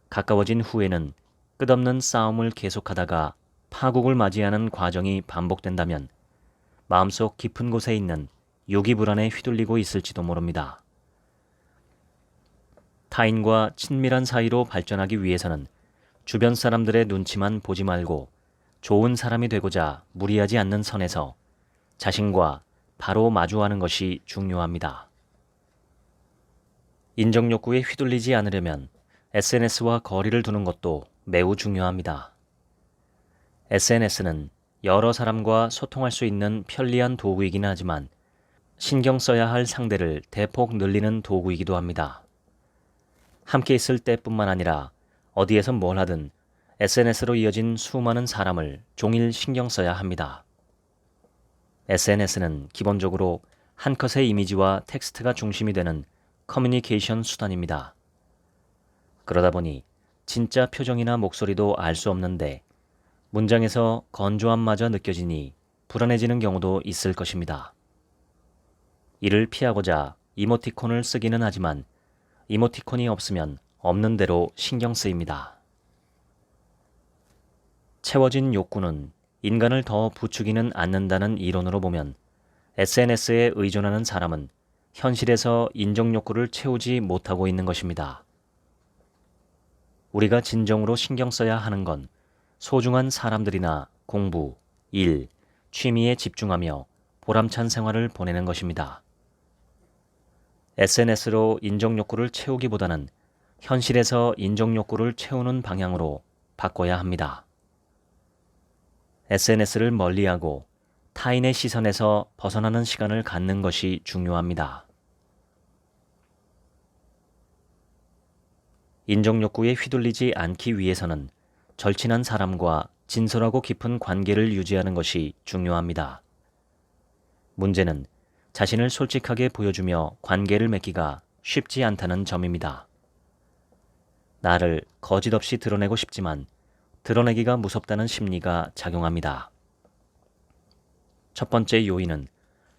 가까워진 후에는 끝없는 싸움을 계속하다가 파국을 맞이하는 과정이 반복된다면 마음속 깊은 곳에 있는 유기 불안에 휘둘리고 있을지도 모릅니다. 타인과 친밀한 사이로 발전하기 위해서는 주변 사람들의 눈치만 보지 말고 좋은 사람이 되고자 무리하지 않는 선에서 자신과 바로 마주하는 것이 중요합니다. 인정 욕구에 휘둘리지 않으려면 SNS와 거리를 두는 것도 매우 중요합니다. SNS는 여러 사람과 소통할 수 있는 편리한 도구이긴 하지만 신경 써야 할 상대를 대폭 늘리는 도구이기도 합니다. 함께 있을 때뿐만 아니라 어디에서 뭘 하든 SNS로 이어진 수많은 사람을 종일 신경 써야 합니다. SNS는 기본적으로 한 컷의 이미지와 텍스트가 중심이 되는 커뮤니케이션 수단입니다. 그러다 보니 진짜 표정이나 목소리도 알 수 없는데 문장에서 건조함마저 느껴지니 불안해지는 경우도 있을 것입니다. 이를 피하고자 이모티콘을 쓰기는 하지만 이모티콘이 없으면 없는 대로 신경 쓰입니다. 채워진 욕구는 인간을 더 부추기는 않는다는 이론으로 보면 SNS에 의존하는 사람은 현실에서 인정 욕구를 채우지 못하고 있는 것입니다. 우리가 진정으로 신경 써야 하는 건 소중한 사람들이나 공부, 일, 취미에 집중하며 보람찬 생활을 보내는 것입니다. SNS로 인정 욕구를 채우기보다는 현실에서 인정 욕구를 채우는 방향으로 바꿔야 합니다. SNS를 멀리하고 타인의 시선에서 벗어나는 시간을 갖는 것이 중요합니다. 인정 욕구에 휘둘리지 않기 위해서는 절친한 사람과 진솔하고 깊은 관계를 유지하는 것이 중요합니다. 문제는 자신을 솔직하게 보여주며 관계를 맺기가 쉽지 않다는 점입니다. 나를 거짓없이 드러내고 싶지만 드러내기가 무섭다는 심리가 작용합니다. 첫 번째 요인은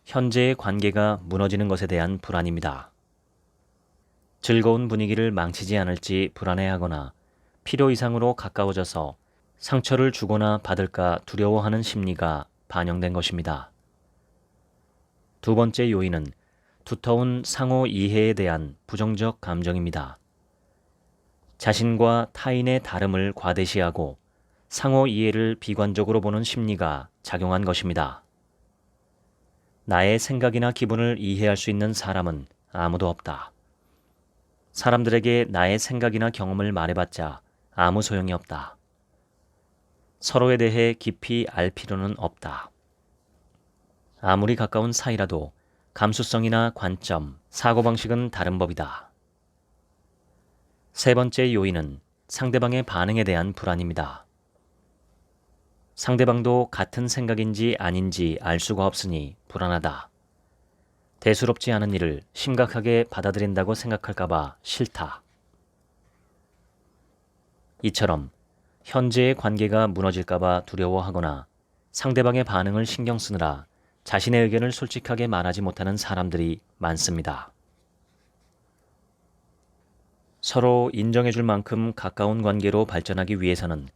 현재의 관계가 무너지는 것에 대한 불안입니다. 즐거운 분위기를 망치지 않을지 불안해하거나 필요 이상으로 가까워져서 상처를 주거나 받을까 두려워하는 심리가 반영된 것입니다. 두 번째 요인은 두터운 상호 이해에 대한 부정적 감정입니다. 자신과 타인의 다름을 과대시하고 상호 이해를 비관적으로 보는 심리가 작용한 것입니다. 나의 생각이나 기분을 이해할 수 있는 사람은 아무도 없다. 사람들에게 나의 생각이나 경험을 말해봤자 아무 소용이 없다. 서로에 대해 깊이 알 필요는 없다. 아무리 가까운 사이라도 감수성이나 관점, 사고방식은 다른 법이다. 세 번째 요인은 상대방의 반응에 대한 불안입니다. 상대방도 같은 생각인지 아닌지 알 수가 없으니 불안하다. 대수롭지 않은 일을 심각하게 받아들인다고 생각할까봐 싫다. 이처럼 현재의 관계가 무너질까봐 두려워하거나 상대방의 반응을 신경 쓰느라 자신의 의견을 솔직하게 말하지 못하는 사람들이 많습니다. 서로 인정해줄 만큼 가까운 관계로 발전하기 위해서는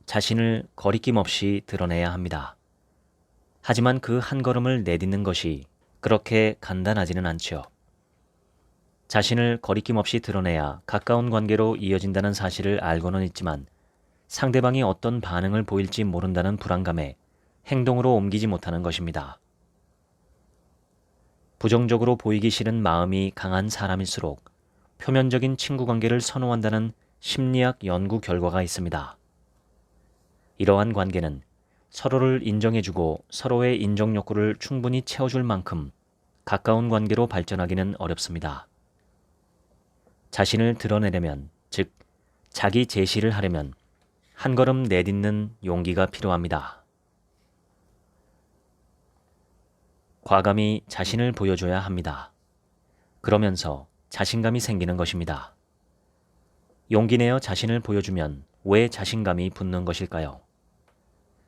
자신을 거리낌 없이 드러내야 합니다. 하지만 그 한 걸음을 내딛는 것이 그렇게 간단하지는 않죠. 자신을 거리낌 없이 드러내야 가까운 관계로 이어진다는 사실을 알고는 있지만 상대방이 어떤 반응을 보일지 모른다는 불안감에 행동으로 옮기지 못하는 것입니다. 부정적으로 보이기 싫은 마음이 강한 사람일수록 표면적인 친구 관계를 선호한다는 심리학 연구 결과가 있습니다. 이러한 관계는 서로를 인정해주고 서로의 인정 욕구를 충분히 채워줄 만큼 가까운 관계로 발전하기는 어렵습니다. 자신을 드러내려면, 즉 자기 제시를 하려면 한 걸음 내딛는 용기가 필요합니다. 과감히 자신을 보여줘야 합니다. 그러면서 자신감이 생기는 것입니다. 용기 내어 자신을 보여주면 왜 자신감이 붙는 것일까요?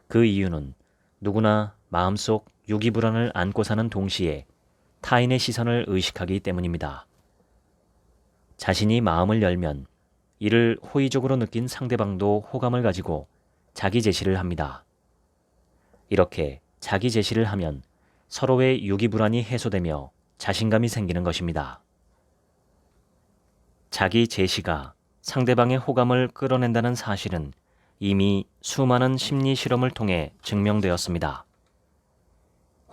그 이유는 누구나 마음속 유기불안을 안고 사는 동시에 타인의 시선을 의식하기 때문입니다. 자신이 마음을 열면 이를 호의적으로 느낀 상대방도 호감을 가지고 자기 제시를 합니다. 이렇게 자기 제시를 하면 서로의 유기불안이 해소되며 자신감이 생기는 것입니다. 자기 제시가 상대방의 호감을 끌어낸다는 사실은 이미 수많은 심리 실험을 통해 증명되었습니다.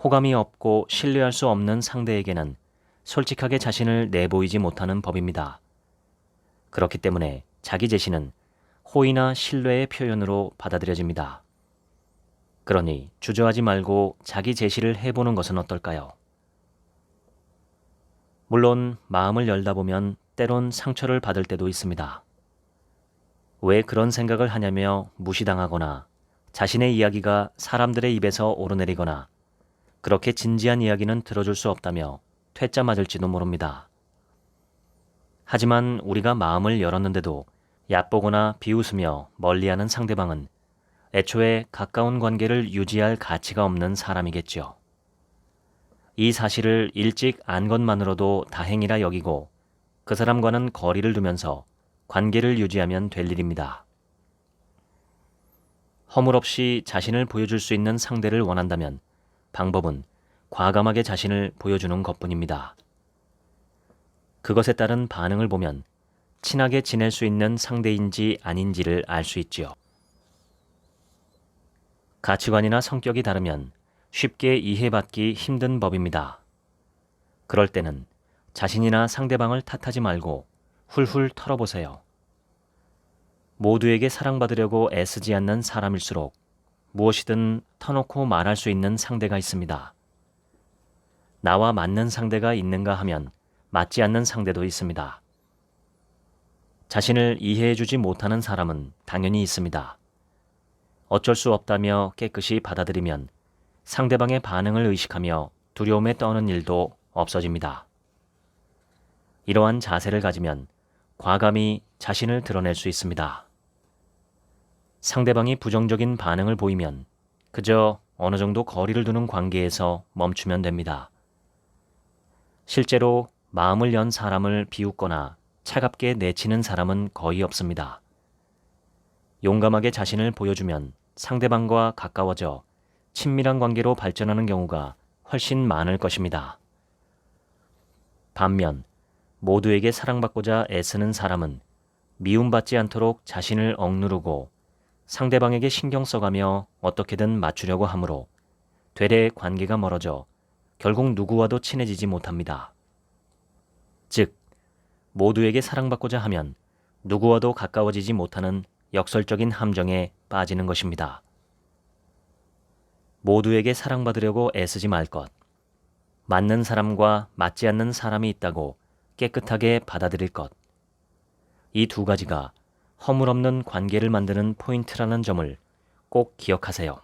호감이 없고 신뢰할 수 없는 상대에게는 솔직하게 자신을 내보이지 못하는 법입니다. 그렇기 때문에 자기 제시는 호의나 신뢰의 표현으로 받아들여집니다. 그러니 주저하지 말고 자기 제시를 해보는 것은 어떨까요? 물론 마음을 열다 보면 때론 상처를 받을 때도 있습니다. 왜 그런 생각을 하냐며 무시당하거나 자신의 이야기가 사람들의 입에서 오르내리거나 그렇게 진지한 이야기는 들어줄 수 없다며 퇴짜 맞을지도 모릅니다. 하지만 우리가 마음을 열었는데도 얕보거나 비웃으며 멀리하는 상대방은 애초에 가까운 관계를 유지할 가치가 없는 사람이겠죠. 이 사실을 일찍 안 것만으로도 다행이라 여기고 그 사람과는 거리를 두면서 관계를 유지하면 될 일입니다. 허물없이 자신을 보여줄 수 있는 상대를 원한다면 방법은 과감하게 자신을 보여주는 것뿐입니다. 그것에 따른 반응을 보면 친하게 지낼 수 있는 상대인지 아닌지를 알 수 있지요. 가치관이나 성격이 다르면 쉽게 이해받기 힘든 법입니다. 그럴 때는 자신이나 상대방을 탓하지 말고 훌훌 털어보세요. 모두에게 사랑받으려고 애쓰지 않는 사람일수록 무엇이든 터놓고 말할 수 있는 상대가 있습니다. 나와 맞는 상대가 있는가 하면 맞지 않는 상대도 있습니다. 자신을 이해해주지 못하는 사람은 당연히 있습니다. 어쩔 수 없다며 깨끗이 받아들이면 상대방의 반응을 의식하며 두려움에 떠는 일도 없어집니다. 이러한 자세를 가지면 과감히 자신을 드러낼 수 있습니다. 상대방이 부정적인 반응을 보이면 그저 어느 정도 거리를 두는 관계에서 멈추면 됩니다. 실제로 마음을 연 사람을 비웃거나 차갑게 내치는 사람은 거의 없습니다. 용감하게 자신을 보여주면 상대방과 가까워져 친밀한 관계로 발전하는 경우가 훨씬 많을 것입니다. 반면 모두에게 사랑받고자 애쓰는 사람은 미움받지 않도록 자신을 억누르고 상대방에게 신경 써가며 어떻게든 맞추려고 하므로 되레 관계가 멀어져 결국 누구와도 친해지지 못합니다. 즉, 모두에게 사랑받고자 하면 누구와도 가까워지지 못하는 역설적인 함정에 빠지는 것입니다. 모두에게 사랑받으려고 애쓰지 말 것. 맞는 사람과 맞지 않는 사람이 있다고 깨끗하게 받아들일 것. 이 두 가지가 허물없는 관계를 만드는 포인트라는 점을 꼭 기억하세요.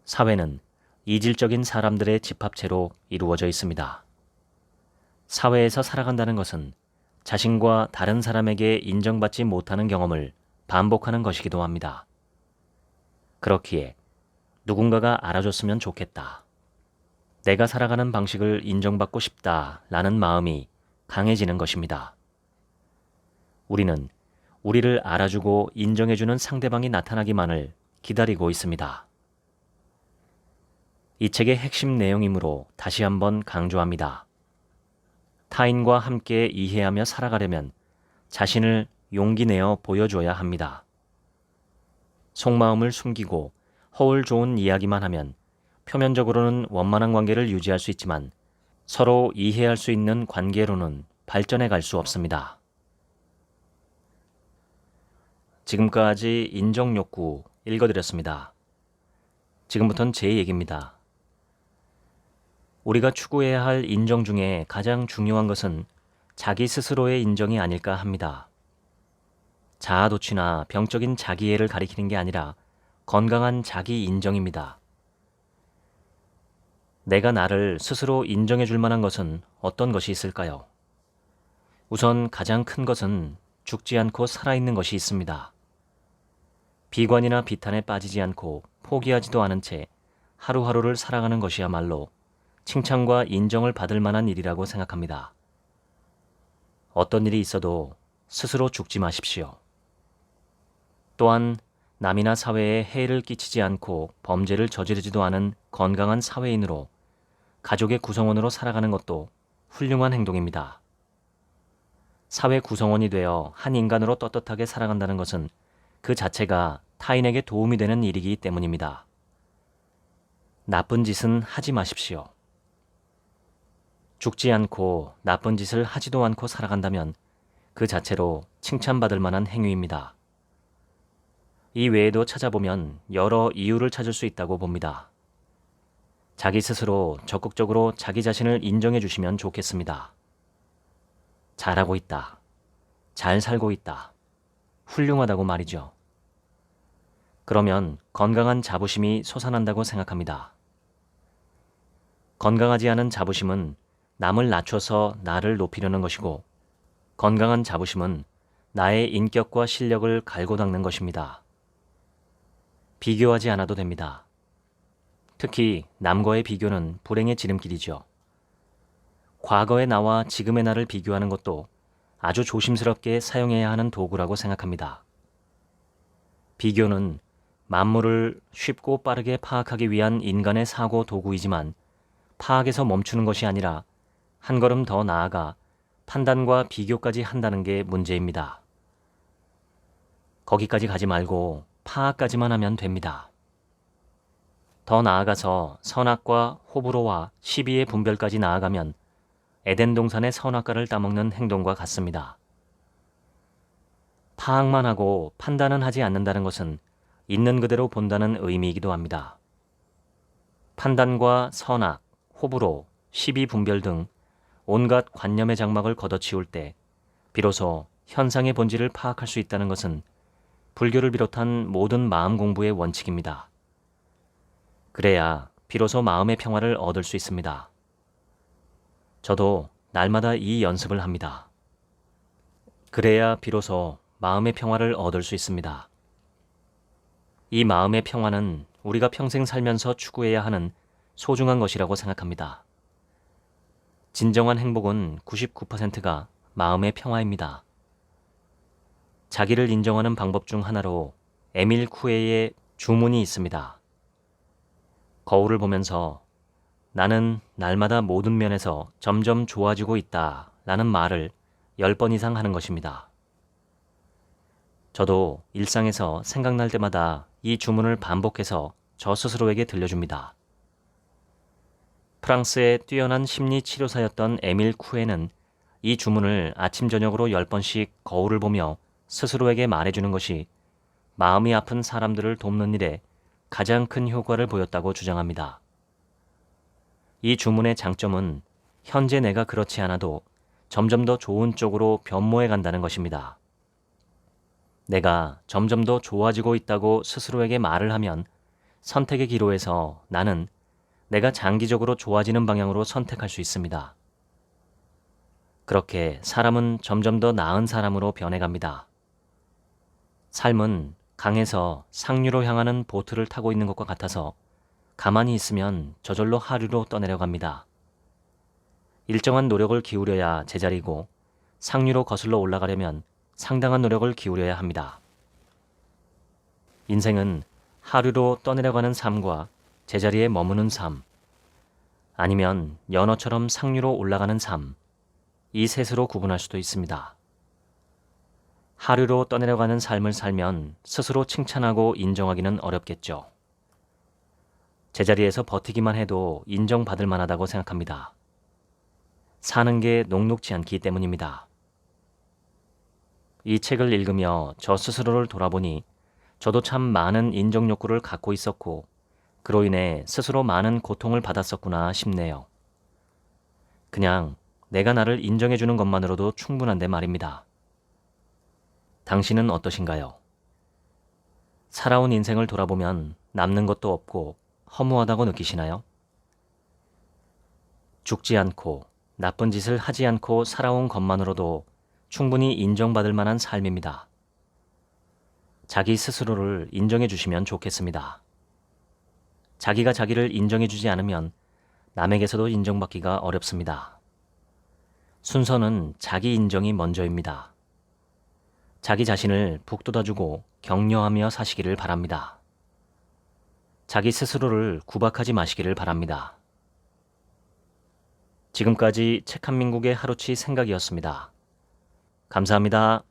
사회는 이질적인 사람들의 집합체로 이루어져 있습니다. 사회에서 살아간다는 것은 자신과 다른 사람에게 인정받지 못하는 경험을 반복하는 것이기도 합니다. 그렇기에 누군가가 알아줬으면 좋겠다. 내가 살아가는 방식을 인정받고 싶다라는 마음이 강해지는 것입니다. 우리는 우리를 알아주고 인정해주는 상대방이 나타나기만을 기다리고 있습니다. 이 책의 핵심 내용이므로 다시 한번 강조합니다. 타인과 함께 이해하며 살아가려면 자신을 용기 내어 보여줘야 합니다. 속마음을 숨기고 허울 좋은 이야기만 하면 표면적으로는 원만한 관계를 유지할 수 있지만 서로 이해할 수 있는 관계로는 발전해 갈 수 없습니다. 지금까지 인정욕구 읽어드렸습니다. 지금부터는 제 얘기입니다. 우리가 추구해야 할 인정 중에 가장 중요한 것은 자기 스스로의 인정이 아닐까 합니다. 자아도취나 병적인 자기애를 가리키는 게 아니라 건강한 자기 인정입니다. 내가 나를 스스로 인정해 줄 만한 것은 어떤 것이 있을까요? 우선 가장 큰 것은 죽지 않고 살아있는 것이 있습니다. 비관이나 비탄에 빠지지 않고 포기하지도 않은 채 하루하루를 살아가는 것이야말로 칭찬과 인정을 받을 만한 일이라고 생각합니다. 어떤 일이 있어도 스스로 죽지 마십시오. 또한 남이나 사회에 해를 끼치지 않고 범죄를 저지르지도 않은 건강한 사회인으로 가족의 구성원으로 살아가는 것도 훌륭한 행동입니다. 사회 구성원이 되어 한 인간으로 떳떳하게 살아간다는 것은 그 자체가 타인에게 도움이 되는 일이기 때문입니다. 나쁜 짓은 하지 마십시오. 죽지 않고 나쁜 짓을 하지도 않고 살아간다면 그 자체로 칭찬받을 만한 행위입니다. 이 외에도 찾아보면 여러 이유를 찾을 수 있다고 봅니다. 자기 스스로 적극적으로 자기 자신을 인정해 주시면 좋겠습니다. 잘하고 있다. 잘 살고 있다. 훌륭하다고 말이죠. 그러면 건강한 자부심이 솟아난다고 생각합니다. 건강하지 않은 자부심은 남을 낮춰서 나를 높이려는 것이고, 건강한 자부심은 나의 인격과 실력을 갈고 닦는 것입니다. 비교하지 않아도 됩니다. 특히 남과의 비교는 불행의 지름길이죠. 과거의 나와 지금의 나를 비교하는 것도 아주 조심스럽게 사용해야 하는 도구라고 생각합니다. 비교는 만물을 쉽고 빠르게 파악하기 위한 인간의 사고 도구이지만 파악에서 멈추는 것이 아니라 한 걸음 더 나아가 판단과 비교까지 한다는 게 문제입니다. 거기까지 가지 말고 파악까지만 하면 됩니다. 더 나아가서 선악과 호불호와 시비의 분별까지 나아가면 에덴 동산의 선악과를 따먹는 행동과 같습니다. 파악만 하고 판단은 하지 않는다는 것은 있는 그대로 본다는 의미이기도 합니다. 판단과 선악, 호불호, 시비 분별 등 온갖 관념의 장막을 걷어치울 때 비로소 현상의 본질을 파악할 수 있다는 것은 불교를 비롯한 모든 마음 공부의 원칙입니다. 그래야 비로소 마음의 평화를 얻을 수 있습니다. 저도 날마다 이 연습을 합니다. 그래야 비로소 마음의 평화를 얻을 수 있습니다. 이 마음의 평화는 우리가 평생 살면서 추구해야 하는 소중한 것이라고 생각합니다. 진정한 행복은 99%가 마음의 평화입니다. 자기를 인정하는 방법 중 하나로 에밀 쿠에의 주문이 있습니다. 거울을 보면서 나는 날마다 모든 면에서 점점 좋아지고 있다 라는 말을 10번 이상 하는 것입니다. 저도 일상에서 생각날 때마다 이 주문을 반복해서 저 스스로에게 들려줍니다. 프랑스의 뛰어난 심리 치료사였던 에밀 쿠에는 이 주문을 아침 저녁으로 10번씩 거울을 보며 스스로에게 말해주는 것이 마음이 아픈 사람들을 돕는 일에 가장 큰 효과를 보였다고 주장합니다. 이 주문의 장점은 현재 내가 그렇지 않아도 점점 더 좋은 쪽으로 변모해 간다는 것입니다. 내가 점점 더 좋아지고 있다고 스스로에게 말을 하면 선택의 기로에서 나는 내가 장기적으로 좋아지는 방향으로 선택할 수 있습니다. 그렇게 사람은 점점 더 나은 사람으로 변해갑니다. 삶은 강에서 상류로 향하는 보트를 타고 있는 것과 같아서 가만히 있으면 저절로 하류로 떠내려갑니다. 일정한 노력을 기울여야 제자리고 상류로 거슬러 올라가려면 상당한 노력을 기울여야 합니다. 인생은 하류로 떠내려가는 삶과 제자리에 머무는 삶, 아니면 연어처럼 상류로 올라가는 삶, 이 셋으로 구분할 수도 있습니다. 하류로 떠내려가는 삶을 살면 스스로 칭찬하고 인정하기는 어렵겠죠. 제자리에서 버티기만 해도 인정받을 만하다고 생각합니다. 사는 게 녹록지 않기 때문입니다. 이 책을 읽으며 저 스스로를 돌아보니 저도 참 많은 인정 욕구를 갖고 있었고 그로 인해 스스로 많은 고통을 받았었구나 싶네요. 그냥 내가 나를 인정해주는 것만으로도 충분한데 말입니다. 당신은 어떠신가요? 살아온 인생을 돌아보면 남는 것도 없고 허무하다고 느끼시나요? 죽지 않고 나쁜 짓을 하지 않고 살아온 것만으로도 충분히 인정받을 만한 삶입니다. 자기 스스로를 인정해 주시면 좋겠습니다. 자기가 자기를 인정해 주지 않으면 남에게서도 인정받기가 어렵습니다. 순서는 자기 인정이 먼저입니다. 자기 자신을 북돋아주고 격려하며 사시기를 바랍니다. 자기 스스로를 구박하지 마시기를 바랍니다. 지금까지 책 한민국의 하루치 생각이었습니다. 감사합니다.